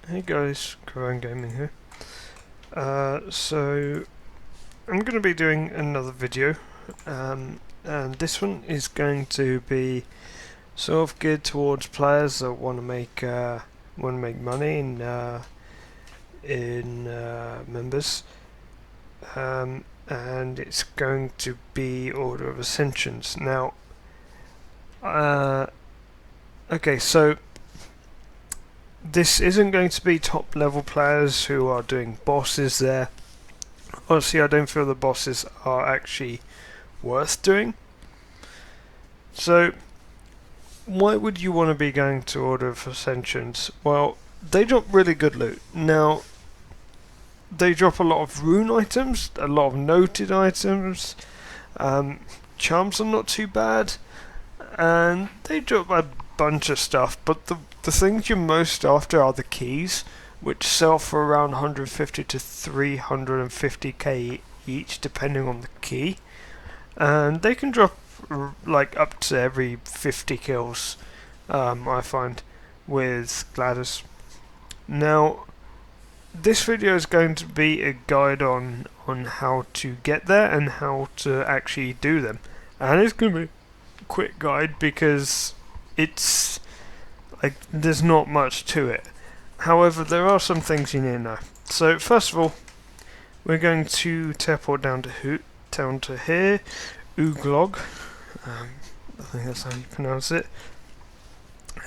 Hey guys, Koran Gaming here. So I'm going to be doing another video, and this one is going to be sort of geared towards players that want to make money in members, and it's going to be Order of Ascensions. Now, okay, so this isn't going to be top level players who are doing bosses there. Honestly, I don't feel the bosses are actually worth doing. So, why would you want to be going to Order of Ascensions? Well, they drop really good loot. Now, they drop a lot of rune items, a lot of noted items. Charms are not too bad, and they drop a bunch of stuff, but the things you're most after are the keys, which sell for around 150 to 350k each, depending on the key, and they can drop like up to every 50 kills. I find with Gladys. Now, this video is going to be a guide on how to get there and how to actually do them, and it's going to be a quick guide because it's like there's not much to it. However, there are some things you need to know. So first of all, we're going to teleport down to here, Uglog. I think that's how you pronounce it.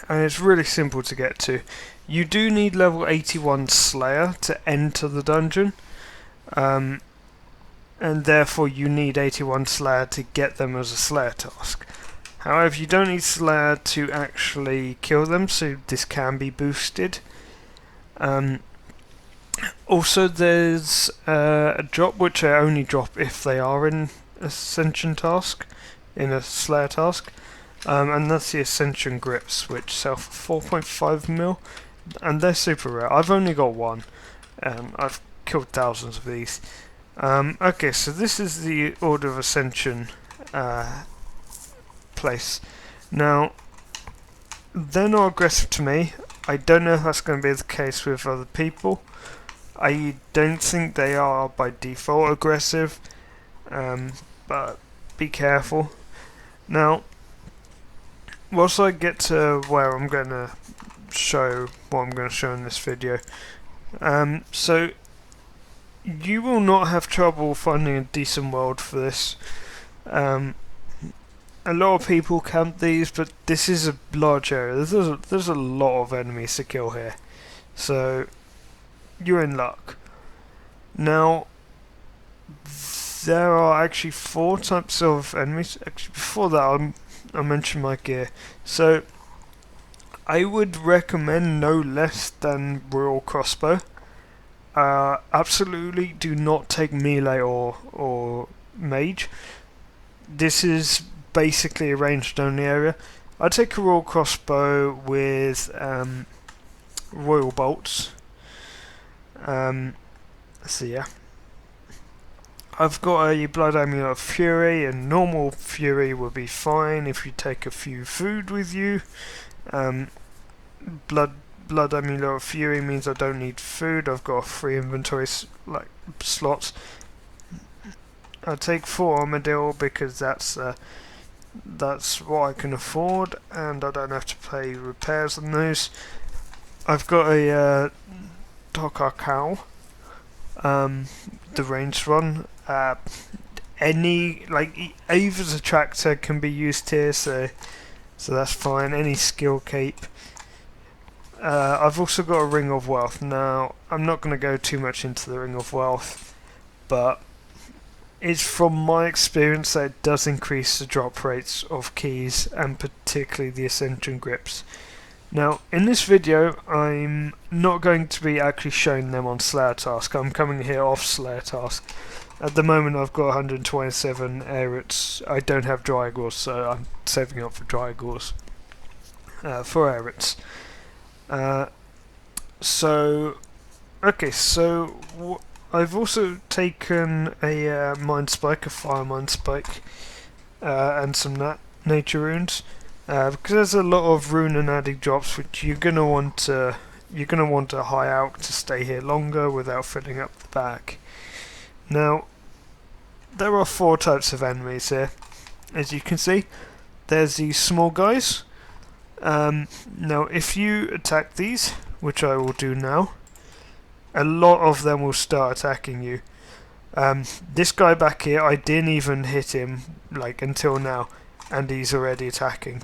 And it's really simple to get to. You do need level 81 Slayer to enter the dungeon, and therefore you need 81 Slayer to get them as a Slayer task. However, you don't need Slayer to actually kill them, so this can be boosted. Also, there's a drop which I only drop if they are in Ascension task, in a Slayer task, and that's the Ascension grips, which sell for 4.5 mil, and they're super rare. I've only got one. I've killed thousands of these. Okay, so this is the Order of Ascension place. Now, they're not aggressive to me. I don't know if that's going to be the case with other people. I don't think they are by default aggressive, but be careful. Now, once I get to where I'm going to show what I'm going to show in this video, so you will not have trouble finding a decent world for this. A lot of people camp these, but this is a large area. There's a lot of enemies to kill here, so you're in luck. Now, there are actually 4 types of enemies. Actually, before that, I'll mention my gear. So, I would recommend no less than Royal Crossbow. Absolutely do not take melee or mage. This is basically a ranged only area. I'd take a Royal Crossbow with Royal Bolts. So yeah, I've got a Blood Amulet of Fury, and normal Fury will be fine if you take a few food with you. Blood Amulet of Fury means I don't need food. I've got 3 inventory slots. I take 4 Armadillo because that's what I can afford, and I don't have to pay repairs on those. I've got a Dokar Cow, the ranged one. Any Ava's Attractor can be used here, so that's fine. Any skill cape. I've also got a Ring of Wealth. Now, I'm not going to go too much into the Ring of Wealth, but it's from my experience that it does increase the drop rates of keys, and particularly the Ascension grips. Now, in this video, I'm not going to be actually showing them on Slayer task. I'm coming here off Slayer task. At the moment, I've got 127 Arias. I don't have dry gauze, so I'm saving up for dry gauze for Arias. I've also taken a Mind Spike, a Fire Mind Spike, and some nature runes, because there's a lot of rune and addict drops which you're going to want to you're going to want a high alch to stay here longer without filling up the back. Now, there are 4 types of enemies here. As you can see, there's these small guys. Now, if you attack these, which I will do now, a lot of them will start attacking you. This guy back here, I didn't even hit him like until now, and he's already attacking.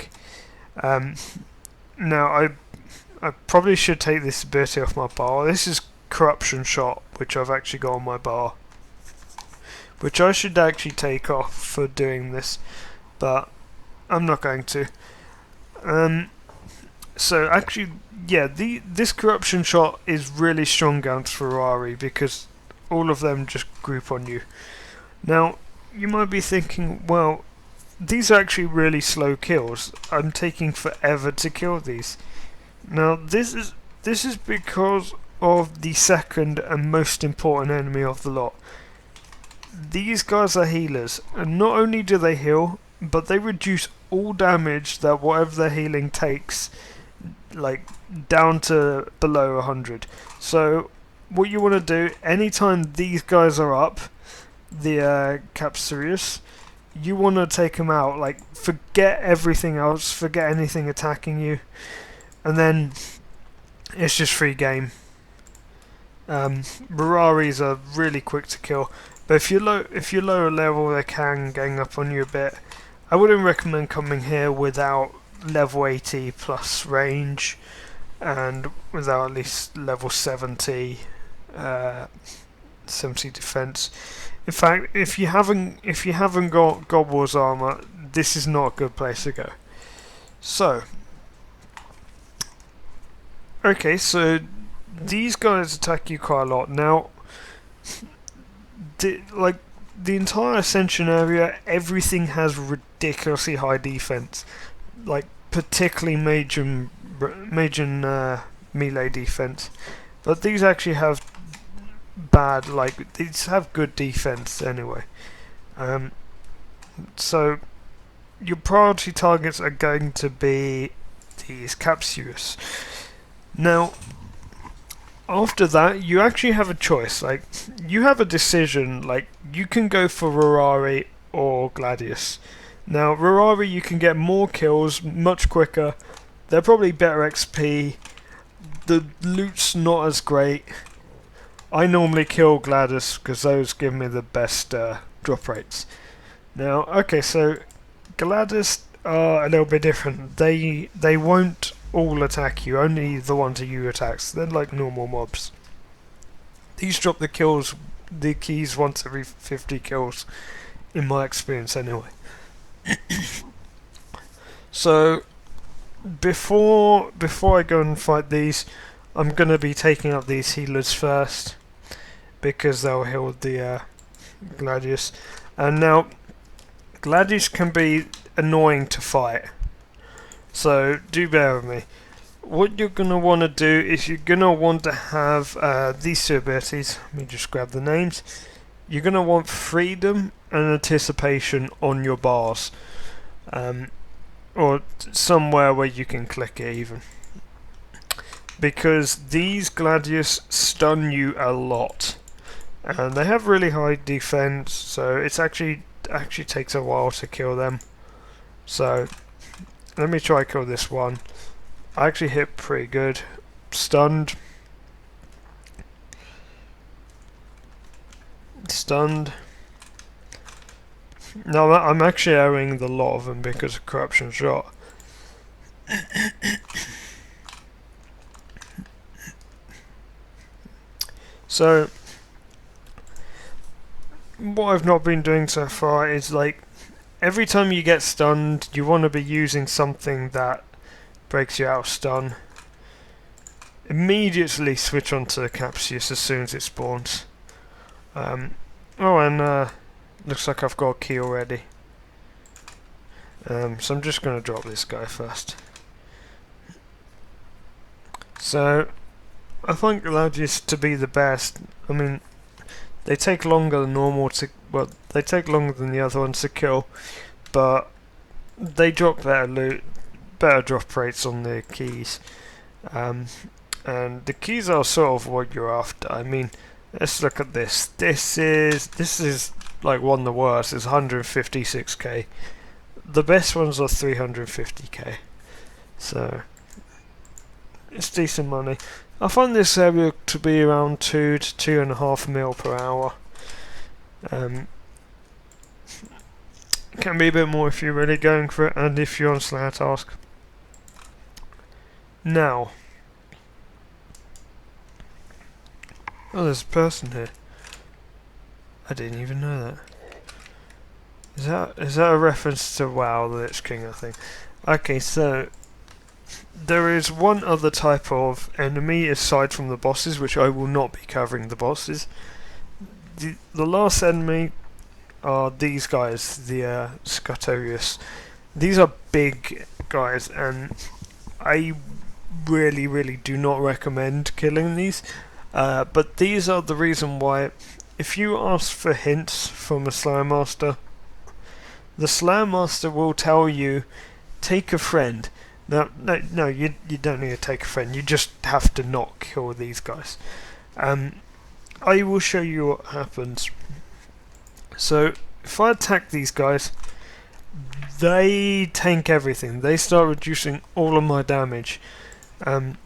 Now, I probably should take this ability off my bar. This is Corruption Shot, which I've actually got on my bar, which I should actually take off for doing this, but I'm not going to. So actually, yeah, this Corruption Shot is really strong against Ferrari because all of them just group on you. Now, you might be thinking, well, these are actually really slow kills. I'm taking forever to kill these. Now, this is because of the second and most important enemy of the lot. These guys are healers, and not only do they heal, but they reduce all damage that whatever their healing takes, like down to below 100. So what you want to do anytime these guys are up, the Capsarius, you want to take them out, like forget everything else, forget anything attacking you, and then it's just free game. Muraris are really quick to kill, but if you're lower level, they can gang up on you a bit. I wouldn't recommend coming here without level 80 plus range, and without at least level 70 defense. In fact, if you haven't got God Wars armor, this is not a good place to go. So, okay, so these guys attack you quite a lot. Now, the entire Ascension area, everything has ridiculously high defense, like particularly major melee defense. But these actually have bad, like these have good defense anyway. So your priority targets are going to be these Capsarius. Now, after that, you actually have a choice. Like, you have a decision. Like, you can go for Ferrari or Gladius. Now, Ferrari, you can get more kills much quicker. They're probably better XP. The loot's not as great. I normally kill Gladius because those give me the best drop rates. Now, okay, so Gladius are a little bit different. They won't all attack you, only the ones that you attacks. They're like normal mobs. These drop the keys once every 50 kills, in my experience anyway. So before I go and fight these, I'm gonna be taking up these healers first, because they'll heal the Gladius. And now, Gladius can be annoying to fight, so do bear with me. What you're going to want to do is you're going to want to have these 2 abilities. Let me just grab the names. You're going to want Freedom and Anticipation on your bars, or somewhere where you can click it even, because these Gladius stun you a lot, and they have really high defense, so it's actually takes a while to kill them. So let me try kill this one. I actually hit pretty good. Stunned. No, I'm actually airing the lot of them because of Corruption Shot. So what I've not been doing so far is, like, every time you get stunned, you want to be using something that breaks you out of stun. Immediately switch on to Capsarius as soon as it spawns. Looks like I've got a key already. So I'm just going to drop this guy first. So I think Gladius to be the best. I mean, they take longer than normal to, well, they take longer than the other ones to kill, but they drop better loot, better drop rates on the keys. and the keys are sort of what you're after. I mean, let's look at this. This is like one of the worst. It's 156k. The best ones are 350k. So it's decent money. I find this area to be around 2 to 2.5 mil per hour. Can be a bit more if you're really going for it, and if you're on Slayer task. Now, oh, there's a person here. I didn't even know that. Is that a reference to WoW, the Lich King, I think? Okay, so there is one other type of enemy aside from the bosses, which I will not be covering the bosses. The last enemy are these guys, the Arias. These are big guys, and I really do not recommend killing these. But these are the reason why, if you ask for hints from a Slayer Master, the Slayer Master will tell you, take a friend. No, you don't need to take a friend, you just have to not kill these guys. I will show you what happens. So, if I attack these guys, they tank everything. They start reducing all of my damage. And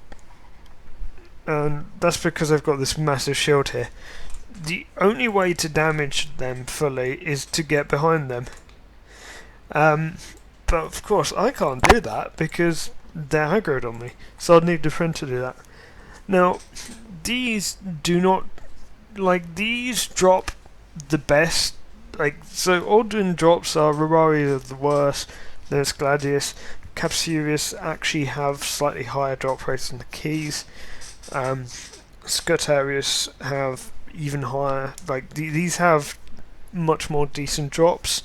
that's because I've got this massive shield here. The only way to damage them fully is to get behind them. But of course I can't do that because they're aggroed on me. So I'd need a friend to do that. Now, these do not... these drop the best. So Aldrin drops are Rurari are the worst, then it's Gladius. Capsurius actually have slightly higher drop rates than the keys. Scutarius have even higher. These have much more decent drops.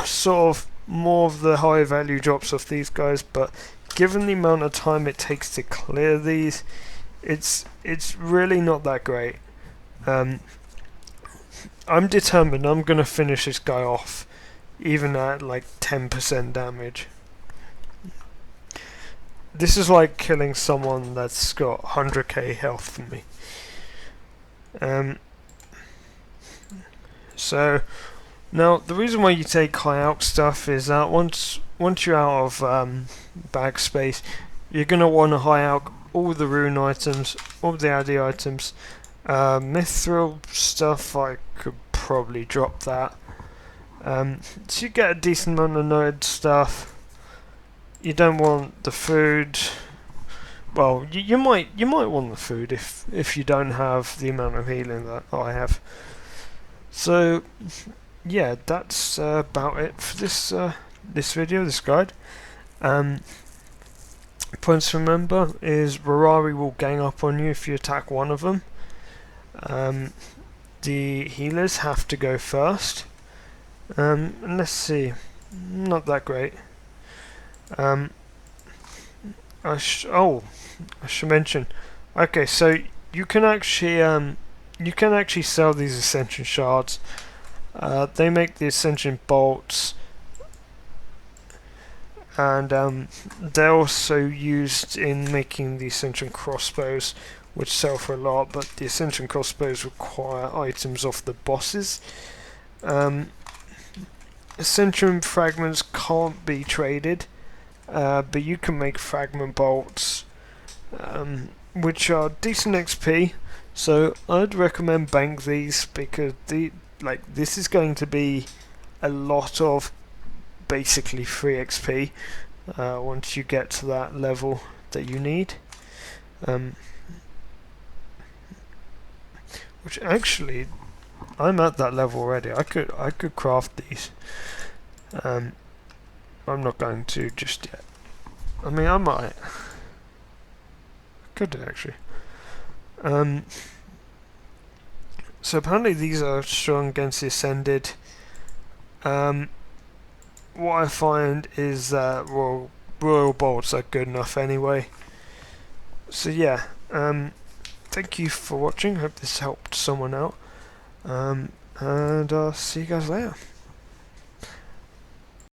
Sort of more of the high value drops of these guys, but given the amount of time it takes to clear these, it's really not that great. I'm determined I'm gonna finish this guy off, even at 10% damage. This is like killing someone that's got 100k health from me. So now the reason why you take high out stuff is that once you're out of bag space, you're gonna want to high out all the rune items, all the AD items. Mithril stuff, I could probably drop that. So you get a decent amount of node stuff. You don't want the food. Well, you might want the food if you don't have the amount of healing that I have. So yeah, that's about it for this video, this guide. Points to remember is Rurari will gang up on you if you attack one of them. The healers have to go first. And let's see, not that great. I should mention. Okay, so you can actually sell these Ascension shards. They make the Ascension bolts, and they're also used in making the Ascension crossbows, which sell for a lot. But the Ascension crossbows require items off the bosses. Ascension fragments can't be traded, but you can make fragment bolts, which are decent XP. So I'd recommend bank these, because this is going to be a lot of basically free XP once you get to that level that you need. Which actually, I'm at that level already. I could craft these. I'm not going to just yet. I mean, I might. Could do actually. So apparently these are strong against the Ascended. What I find is that royal bolts are good enough anyway. So yeah, thank you for watching. Hope this helped someone out. And I'll see you guys later.